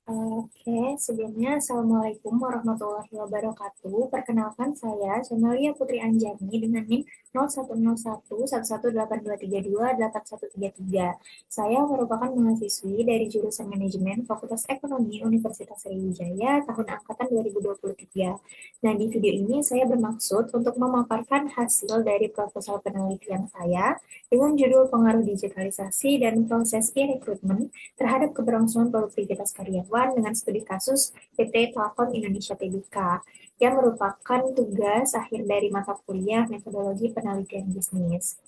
Oke, sebelumnya Assalamualaikum warahmatullahi wabarakatuh. Perkenalkan saya, Chanalia Putri Anjani dengan NIM 01011188228133. Saya merupakan mahasiswi dari jurusan Manajemen Fakultas Ekonomi Universitas Sriwijaya tahun angkatan 2023. Nah, di video ini saya bermaksud untuk memaparkan hasil dari proposal penelitian saya dengan judul Pengaruh Digitalisasi dan Proses E-Recruitment terhadap keberlangsungan produktivitas karyawan dengan studi kasus PT Telkom Indonesia Tbk yang merupakan tugas akhir dari mata kuliah metodologi penelitian bisnis.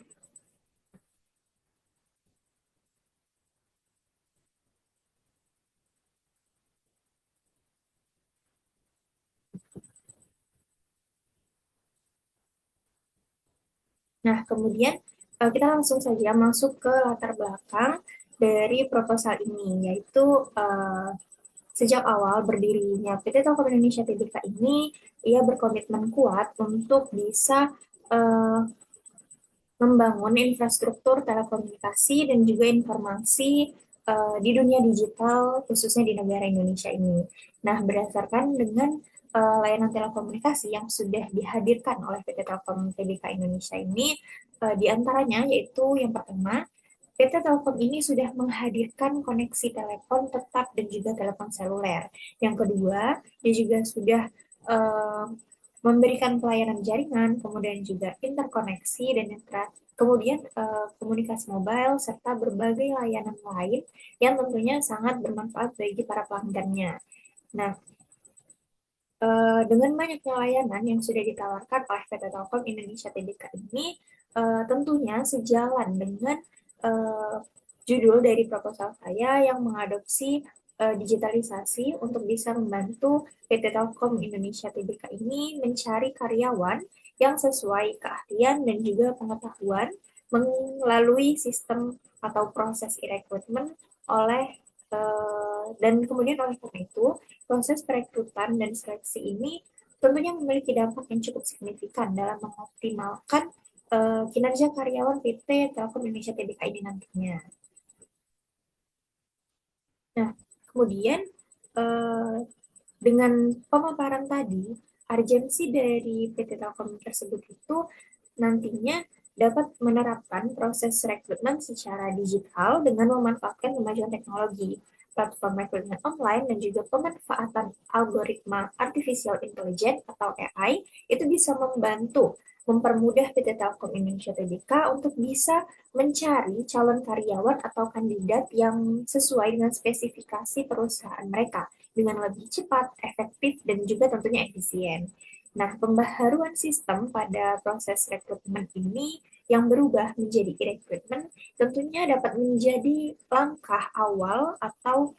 Nah, kemudian kita langsung saja masuk ke latar belakang dari proposal ini, yaitu sejak awal berdirinya PT Telkom Indonesia Tbk ini, ia berkomitmen kuat untuk bisa uh, membangun infrastruktur telekomunikasi dan juga informasi di dunia digital, khususnya di negara Indonesia ini. Nah, berdasarkan dengan layanan telekomunikasi yang sudah dihadirkan oleh PT Telkom Tbk Indonesia ini, di antaranya yaitu yang pertama, PT Telkom ini sudah menghadirkan koneksi telepon tetap dan juga telepon seluler. Yang kedua, dia juga sudah uh, memberikan pelayanan jaringan, kemudian juga interkoneksi dan kemudian komunikasi mobile serta berbagai layanan lain yang tentunya sangat bermanfaat bagi para pelanggannya. Nah, dengan banyaknya layanan yang sudah ditawarkan oleh PT Telkom Indonesia Tbk ini, tentunya sejalan dengan uh, judul dari proposal saya yang mengadopsi digitalisasi untuk bisa membantu PT Telkom Indonesia Tbk ini mencari karyawan yang sesuai keahlian dan juga pengetahuan melalui sistem atau proses e-recruitment oleh dan kemudian oleh karena itu proses perekrutan dan seleksi ini tentunya memiliki dampak yang cukup signifikan dalam mengoptimalkan kinerja karyawan PT Telkom Indonesia Tbk ini nantinya. Nah, kemudian eh, dengan pemaparan tadi, urgensi dari PT Telkom tersebut itu nantinya dapat menerapkan proses rekrutmen secara digital dengan memanfaatkan kemajuan teknologi, platform rekrutmen online, dan juga pemanfaatan algoritma artificial intelligence atau AI itu bisa membantu mempermudah PT Telkom Indonesia Tbk untuk bisa mencari calon karyawan atau kandidat yang sesuai dengan spesifikasi perusahaan mereka dengan lebih cepat, efektif, dan juga tentunya efisien. Nah, pembaharuan sistem pada proses rekrutmen ini yang berubah menjadi e-recruitment tentunya dapat menjadi langkah awal atau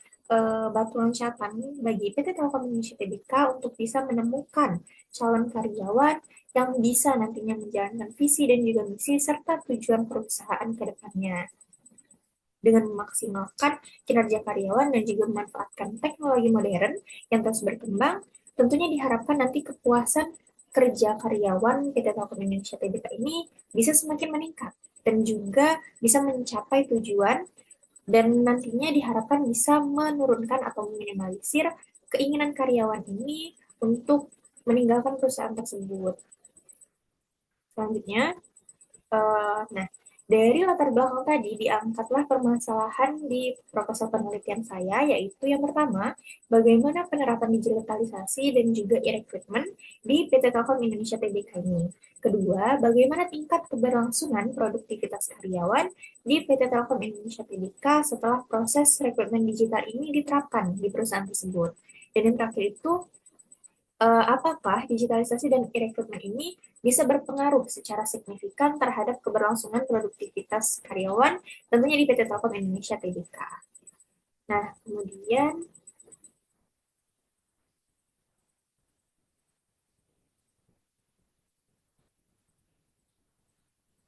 batu loncatan bagi PT Telkom Indonesia Tbk untuk bisa menemukan calon karyawan yang bisa nantinya menjalankan visi dan juga misi serta tujuan perusahaan ke depannya dengan memaksimalkan kinerja karyawan dan juga memanfaatkan teknologi modern yang terus berkembang, tentunya diharapkan nanti kepuasan kerja karyawan PT Telkom Indonesia Tbk ini bisa semakin meningkat dan juga bisa mencapai tujuan dan nantinya diharapkan bisa menurunkan atau meminimalisir keinginan karyawan ini untuk meninggalkan perusahaan tersebut. Selanjutnya, nah, dari latar belakang tadi diangkatlah permasalahan di proposal penelitian saya, yaitu yang pertama, bagaimana penerapan digitalisasi dan juga e-recruitment di PT Telkom Indonesia Tbk ini. Kedua, bagaimana tingkat keberlangsungan produktivitas karyawan di PT Telkom Indonesia Tbk setelah proses rekrutmen digital ini diterapkan di perusahaan tersebut. Dan yang terakhir itu, apakah digitalisasi dan e-recruitment ini bisa berpengaruh secara signifikan terhadap keberlangsungan produktivitas karyawan, tentunya di PT Telkom Indonesia Tbk. Nah, kemudian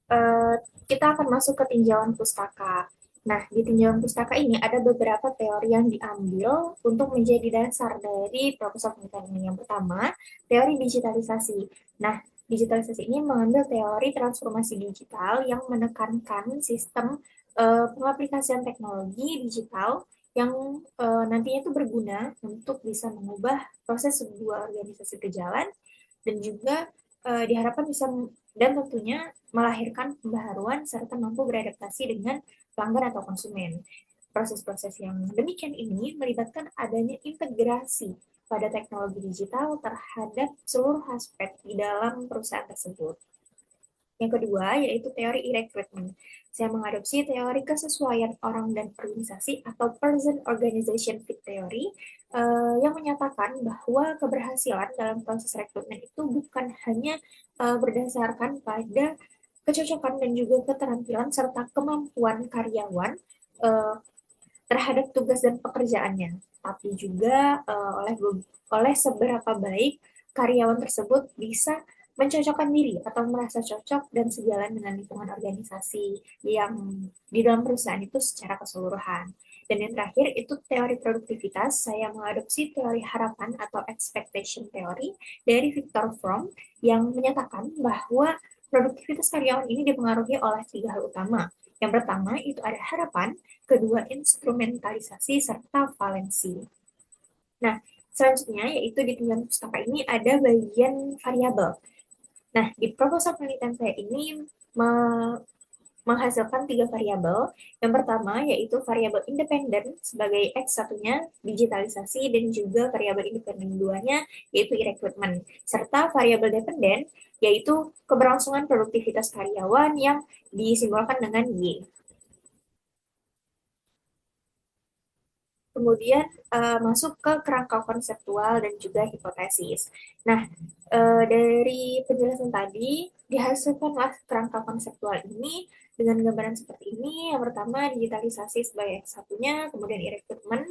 eh, kita akan masuk ke tinjauan pustaka. Nah, di tinjauan pustaka ini ada beberapa teori yang diambil untuk menjadi dasar dari proposal penelitian ini. Yang pertama, teori digitalisasi. Nah, digitalisasi ini mengambil teori transformasi digital yang menekankan sistem pengaplikasian teknologi digital yang nantinya itu berguna untuk bisa mengubah proses sebuah organisasi berjalan dan juga diharapkan bisa dan tentunya melahirkan pembaharuan serta mampu beradaptasi dengan pelanggan atau konsumen. Proses-proses yang demikian ini melibatkan adanya integrasi pada teknologi digital terhadap seluruh aspek di dalam perusahaan tersebut. Yang kedua, yaitu teori e-recruitment. Saya mengadopsi teori kesesuaian orang dan organisasi atau Person Organization Fit Theory yang menyatakan bahwa keberhasilan dalam proses rekrutmen itu bukan hanya berdasarkan pada kecocokan dan juga keterampilan serta kemampuan karyawan uh, terhadap tugas dan pekerjaannya, tapi juga oleh seberapa baik karyawan tersebut bisa mencocokkan diri atau merasa cocok dan sejalan dengan lingkungan organisasi yang di dalam perusahaan itu secara keseluruhan. Dan yang terakhir itu teori produktivitas. Saya mengadopsi teori harapan atau expectation theory dari Viktor Fromm yang menyatakan bahwa produktivitas karyawan ini dipengaruhi oleh tiga hal utama. Yang pertama itu ada harapan, kedua instrumentalisasi, serta valensi. Nah, selanjutnya yaitu di tingkat pustaka ini ada bagian variabel. Nah, di proposal penelitian saya ini menghasilkan tiga variabel. Yang pertama yaitu variabel independen sebagai X satunya digitalisasi dan juga variabel independen duanya yaitu e-recruitment serta variabel dependen yaitu keberlangsungan produktivitas karyawan yang disimbolkan dengan Y. Kemudian masuk ke kerangka konseptual dan juga hipotesis. Nah, dari penjelasan tadi dihasilkanlah kerangka konseptual ini dengan gambaran seperti ini. Yang pertama digitalisasi sebagai X1-nya, kemudian e-recruitment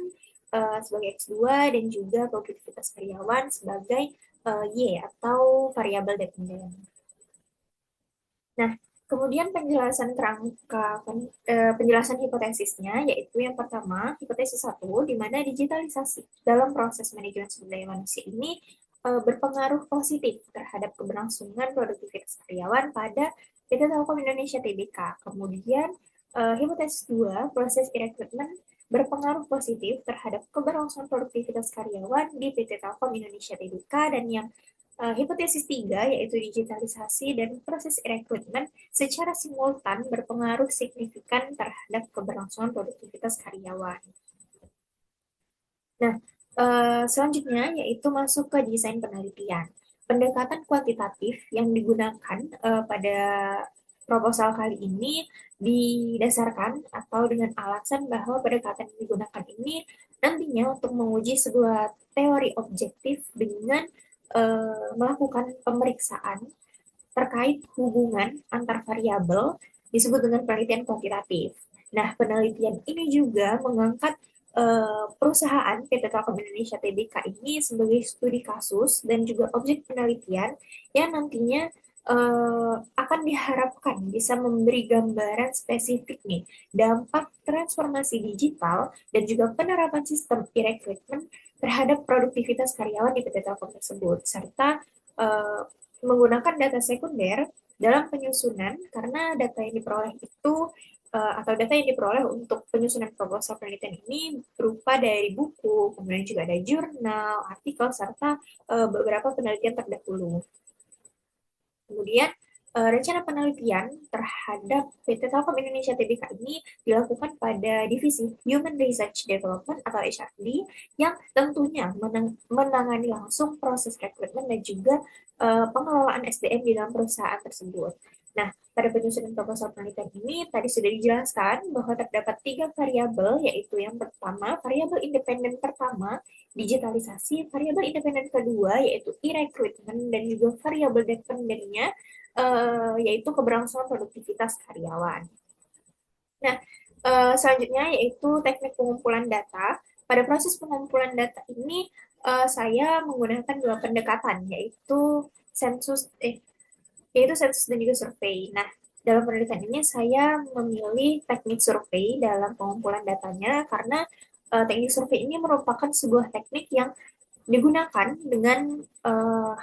sebagai X2 dan juga produktivitas karyawan sebagai Y atau variabel dependen. Nah, kemudian penjelasan kerangka penjelasan hipotesisnya yaitu yang pertama, hipotesis satu di mana digitalisasi dalam proses manajemen sumber daya manusia ini berpengaruh positif terhadap keberlangsungan produktivitas karyawan pada PT Telkom Indonesia Tbk. Kemudian hipotesis 2 proses e-recruitment berpengaruh positif terhadap keberlangsungan produktivitas karyawan di PT Telkom Indonesia Tbk dan yang hipotesis 3 yaitu digitalisasi dan proses rekrutmen secara simultan berpengaruh signifikan terhadap keberlangsungan produktivitas karyawan. Nah, selanjutnya yaitu masuk ke desain penelitian. Pendekatan kuantitatif yang digunakan pada proposal kali ini didasarkan atau dengan alasan bahwa pendekatan yang digunakan ini nantinya untuk menguji sebuah teori objektif dengan melakukan pemeriksaan terkait hubungan antar variabel disebut dengan penelitian kuantitatif. Nah, penelitian ini juga mengangkat perusahaan PT Telkom Indonesia Tbk ini sebagai studi kasus dan juga objek penelitian yang nantinya akan diharapkan bisa memberi gambaran spesifik nih dampak transformasi digital dan juga penerapan sistem e-recruitment terhadap produktivitas karyawan di PT Telkom tersebut serta uh, menggunakan data sekunder dalam penyusunan karena data yang diperoleh itu atau data yang diperoleh untuk penyusunan proposal penelitian ini berupa dari buku, kemudian juga ada jurnal, artikel, serta beberapa penelitian terdahulu. Kemudian rencana penelitian terhadap PT Telkom Indonesia Tbk ini dilakukan pada divisi Human Research Development atau HRD yang tentunya menangani langsung proses rekrutmen dan juga pengelolaan SDM di dalam perusahaan tersebut. Nah, pada penyusunan proposal penelitian ini tadi sudah dijelaskan bahwa terdapat tiga variabel, yaitu yang pertama, variabel independen pertama, digitalisasi, variabel independen kedua, yaitu e-recruitment, dan juga variabel dependennya, yaitu keberlangsungan produktivitas karyawan. Nah, selanjutnya yaitu teknik pengumpulan data. Pada proses pengumpulan data ini, saya menggunakan dua pendekatan, yaitu sensus dan juga survei. Nah, dalam penelitian ini saya memilih teknik survei dalam pengumpulan datanya karena teknik survei ini merupakan sebuah teknik yang digunakan dengan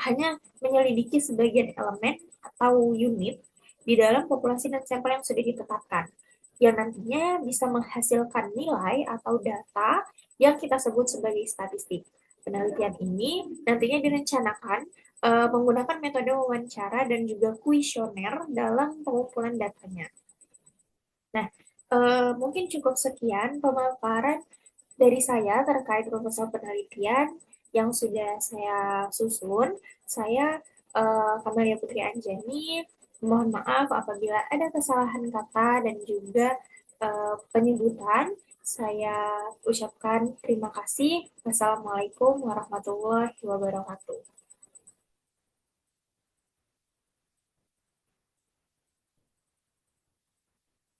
hanya menyelidiki sebagian elemen atau unit di dalam populasi dan sampel yang sudah ditetapkan. yang nantinya bisa menghasilkan nilai atau data yang kita sebut sebagai statistik. Penelitian ini nantinya direncanakan menggunakan metode wawancara dan juga kuesioner dalam pengumpulan datanya. Nah, mungkin cukup sekian pemaparan dari saya terkait proposal penelitian yang sudah saya susun. Saya, Kamalia Putri Anjani, mohon maaf apabila ada kesalahan kata dan juga penyebutan. Saya ucapkan terima kasih. Wassalamualaikum warahmatullahi wabarakatuh.